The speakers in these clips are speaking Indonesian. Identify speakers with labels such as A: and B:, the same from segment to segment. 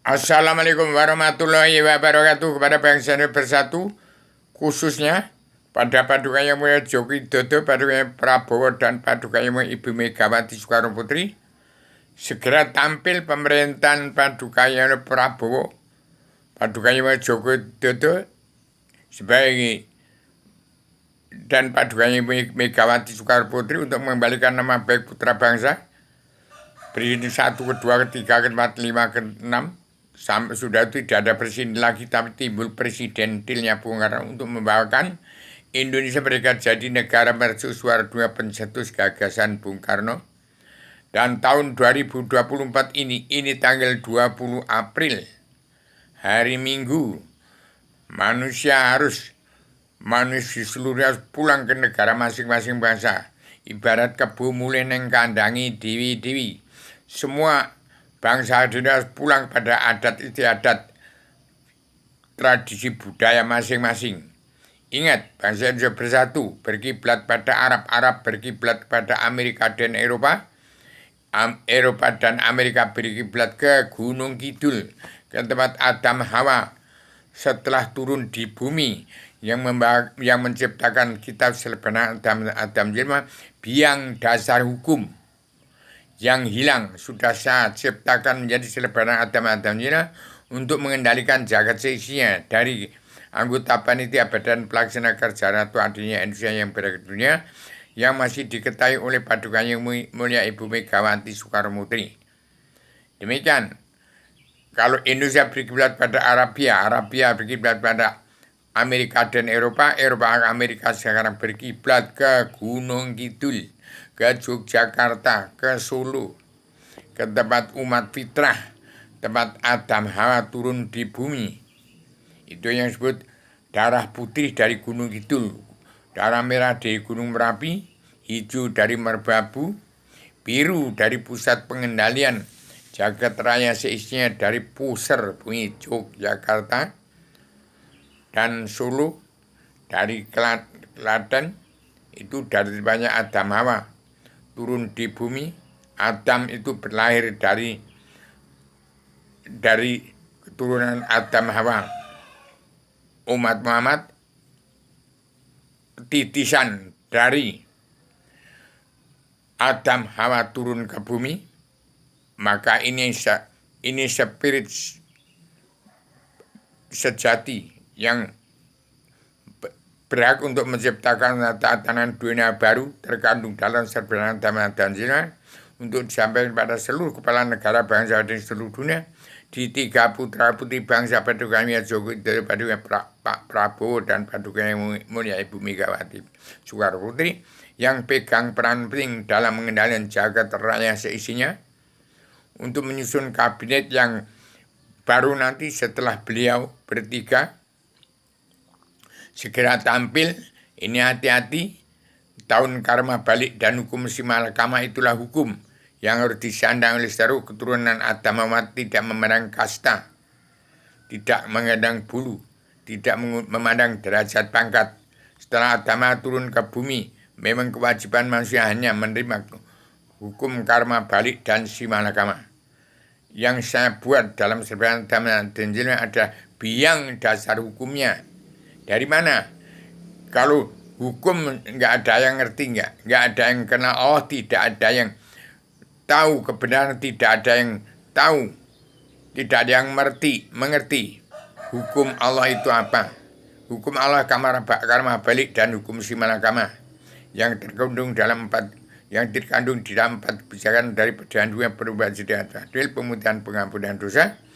A: Assalamualaikum warahmatullahi wabarakatuh kepada bangsa Indonesia bersatu, khususnya pada Paduka Yang Mulia Joko Widodo, Paduka Yang Prabowo, dan Paduka Yang Mulia Ibu Megawati Soekarno Putri. Segera tampil pemerintahan Paduka Yang Mulia Prabowo, Paduka Yang Mulia Joko Widodo sebagai dan Paduka Yang Mulia Megawati Soekarno Putri untuk mengembalikan nama baik putra bangsa. Presiden 1, kedua, ketiga, keempat, lima, keenam. Sampai sudah itu tidak ada presiden lagi, tapi timbul presidentilnya Bung Karno untuk membawakan Indonesia Merdeka jadi negara mercusuar dunia pencetus gagasan Bung Karno. Dan tahun 2024 ini tanggal 20 April, hari Minggu, manusia seluruhnya harus pulang ke negara masing-masing bangsa. Ibarat kebu mulai neng kandangi dewi-dewi. Semua bangsa dunia harus pulang pada adat istiadat tradisi budaya masing-masing. Ingat, bangsa Indonesia bersatu, berkiblat pada Arab berkiblat pada Amerika dan Eropa. Eropa dan Amerika berkiblat ke Gunung Kidul, ke tempat Adam Hawa setelah turun di bumi yang menciptakan kitab Selebana Adam Jelma, biang dasar hukum yang hilang sudah saya ciptakan menjadi selebana Adam Jina untuk mengendalikan jagat seisinya dari anggota panitia badan pelaksana kerja Ratu adanya Indonesia yang berada di dunia yang masih diketahui oleh Paduka Yang Mulia Ibu Megawati Soekarno Putri. Demikian, kalau Indonesia berkiblat pada Arabia berkiblat pada Amerika dan Eropa Amerika sekarang berkiblat ke Gunung Kidul, ke Yogyakarta, ke Solo, ke tempat umat fitrah, tempat Adam Hawa turun di bumi. Itu yang disebut darah putih dari Gunung Kidul, darah merah dari Gunung Merapi, hijau dari Merbabu, biru dari pusat pengendalian jagat raya seisinya dari Puser bumi Yogyakarta, dan Solo dari Klaten, itu dari banyak Adam Hawa turun di bumi. Adam itu berlahir dari keturunan Adam Hawa. Umat Muhammad titisan dari Adam Hawa turun ke bumi. Maka ini spirit sejati yang berhak untuk menciptakan tatanan dunia baru terkandung dalam Selebana dan Zina untuk disampaikan pada seluruh kepala negara bangsa di seluruh dunia di 3 putra putri bangsa Paduka Yang Mulia Joko Widodo, Paduka Pak Prabowo, dan Paduka Yang Mulia Ibu Megawati Soekarno Putri yang pegang peran penting dalam mengendalikan jagat raya seisinya untuk menyusun kabinet yang baru nanti setelah beliau bertiga. Segera tampil, ini hati-hati, tahun karma balik dan hukum simalakama itulah hukum yang harus disandang oleh seluruh keturunan Adam Hawa, tidak memandang kasta, tidak mengadang bulu, tidak memandang derajat pangkat. Setelah Adam Hawa turun ke bumi, memang kewajiban manusia hanya menerima hukum karma balik dan simalakama. Yang saya buat dalam Selebana dan Jelma ada biang dasar hukumnya. Dari mana? Kalau hukum nggak ada yang ngerti, nggak ada yang kenal, tidak ada yang tahu kebenaran, tidak ada yang tahu, tidak ada yang mengerti hukum Allah itu apa. Hukum Allah karma balik dan hukum simalakama yang terkandung dalam 4 kebijakan dari Perdana Dunia, perubahan sejahtera adil, pemutihan pengampunan dosa.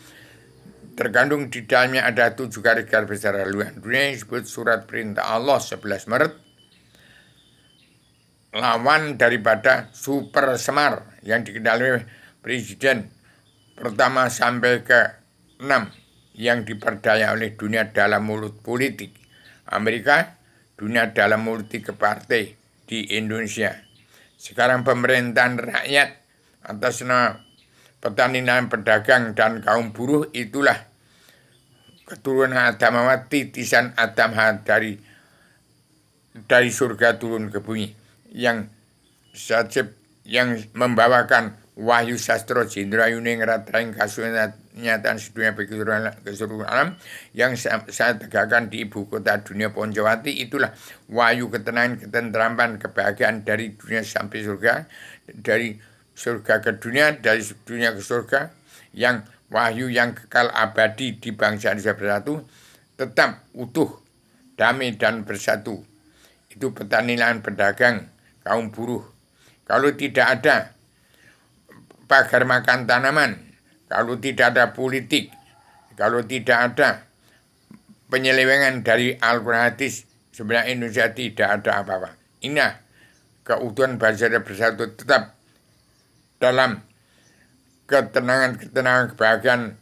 A: Terkandung di dalamnya ada 7 garis besar haluan dunia yang disebut surat perintah Allah 11 Maret. Lawan daripada Super Semar yang dikendalikan Presiden pertama sampai ke 6 yang diperdaya oleh dunia dalam mulut politik Amerika, dunia dalam politik ke partai di Indonesia. Sekarang pemerintahan rakyat atas nama petani dan pedagang dan kaum buruh itulah keturunan Adam Hawa, titisan Adam Hawa dari surga turun ke bumi yang membawakan Wahyu Sastro Jendra Yuning Ratraing Kasunan kenyataan sedunia bagi keseluruhan alam yang saya tegakkan di ibu kota dunia Poncowati. Itulah wahyu ketenangan, ketenteraman, kebahagiaan dari dunia sampai surga, dari surga ke dunia, dari dunia ke surga, yang wahyu yang kekal abadi di bangsa Indonesia Bersatu, tetap utuh, damai dan bersatu. Itu petani lahan, pedagang, kaum buruh. Kalau tidak ada pagar makan tanaman, kalau tidak ada politik, kalau tidak ada penyelewengan dari Al-Quran hadis, sebenarnya Indonesia tidak ada apa-apa. Inilah keutuhan bangsa Bersatu tetap dalam ketenangan, kebahagiaan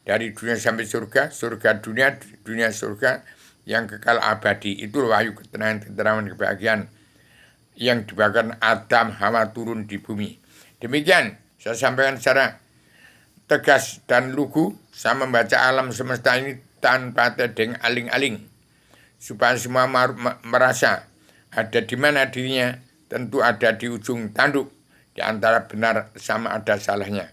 A: dari dunia sampai surga, surga dunia, dunia surga yang kekal abadi. Itu wahyu ketenangan, ketenteraman, kebahagiaan yang dibawakan Adam Hawa turun di bumi. Demikian saya sampaikan secara tegas dan lugu. Saya membaca alam semesta ini tanpa tedeng aling-aling, supaya semua merasa ada di mana dirinya. Tentu ada di ujung tanduk, di antara benar sama ada salahnya.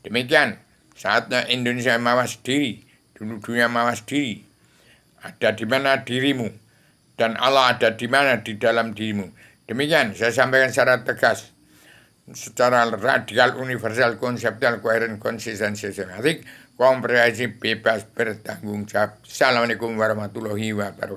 A: Demikian saatnya Indonesia mawas diri, dunia mawas diri. Ada di mana dirimu, dan Allah ada di mana di dalam dirimu. Demikian saya sampaikan secara tegas, secara radikal, universal, konseptual, koheren, konsisten, sistematik, komprehensif, bebas, bertanggung jawab. Assalamualaikum warahmatullahi wabarakatuh.